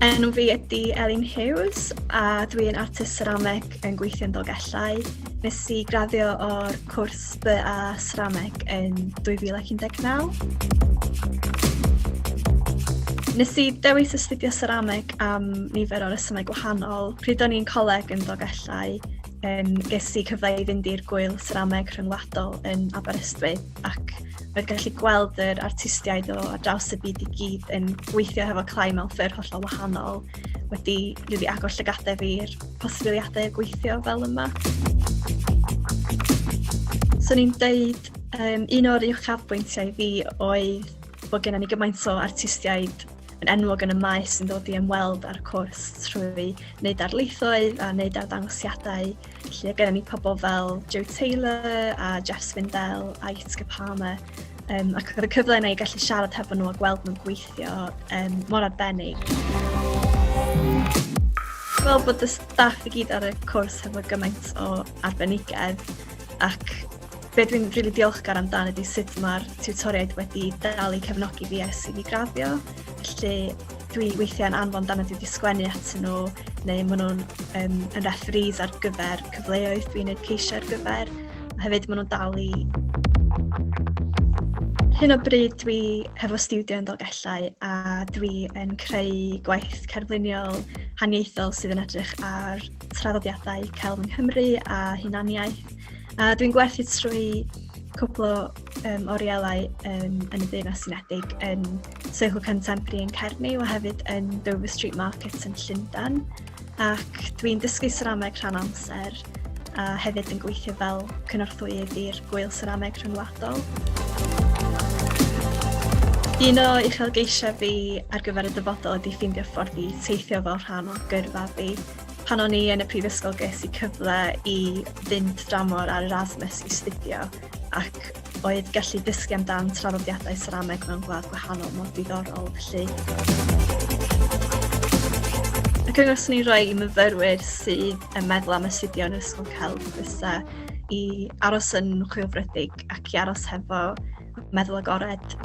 Enw fi ydy Elin Hughes a dwi'n artist cerameg yn gweithio yn Dolgellau. Nes I graddio o'r cwrs beth a cerameg yn 2019. Nes I dewis astudio cerameg am nifer o resymau gwahanol. Pryd o'n i'n coleg yn Dolgellau, ges I cyfle I fynd i'r gwyl cerameg rhyngwladol yn Aberystwyth ac roedd gallu gweld yr artistiaid o ar draws y byd I gyd yn gweithio hefo clai mewn ffyrdd hollol wahanol wedi rili agor llygadau fi i'r posibiliadau o gweithio fel yma. So ni'n deud un o'r uwchafbwyntiau fi oedd bod gennym ni gymaint o artistiaid yn enwog yn y maes sy'n dod I ymweld ar y cwrs trwy wneud darlithoedd a wneud arddangosiadau. Felly gennym ni pobl fel Joe Taylor a Jeff Swindell a Itzke Palmer. Ac oedd y cyfle yna I gallu siarad hefo nhw a gweld nhw'n gweithio mor arbennig. Gweld bod y staff I gyd ar y cwrs hefo gymaint o arbenigedd ac be dwi'n rili diolchgar amdano ydy sut mae'r tiwtoriaid wedi dal I cefnogi fi ers I fi graddio. Felly dwi weithiau yn anfon dan ydy sgwennu atyn nhw neu maen nhw'n yn referees ar gyfer cyfleoedd dwi'n neud ceisio ar gyfer. A hefyd maen nhw'n dal I... Hyn o bryd dwi hefo studio yn Dolgellau a dwi yn creu gwaith cerfluniol haniaethol sydd yn edrych ar traddodiadau celf yng Nghymru a hunaniaeth. A dwi'n gwerthu trwy cwpl o orielau yn y Deyrnas Unedig yn Seiclo Contemporary yn Cernyw a hefyd yn Dover Street Market yn Llundain. Ac dwi'n dysgu cerameg rhan amser a hefyd yn gweithio fel cynorthwyydd i'r gwyl cerameg rhyngwladol. Un o uchelgeisiau fi ar gyfer y dyfodol ydy ffeindio ffordd I teithio fel rhan o gyrfa fi. Pan o'n I yn y prifysgol ges I cyfle I fynd dramor ar Erasmus I studio ac oedd gallu dysgu amdan traddodiadau cerameg mewn gwlad gwahanol mor diddorol felly. Y cyngor swn i'n rhoi I myfyriwr sydd yn meddwl am astudio yn Ysgol Gelf fysa I aros yn chwilfrydig ac I aros hefo meddwl agored.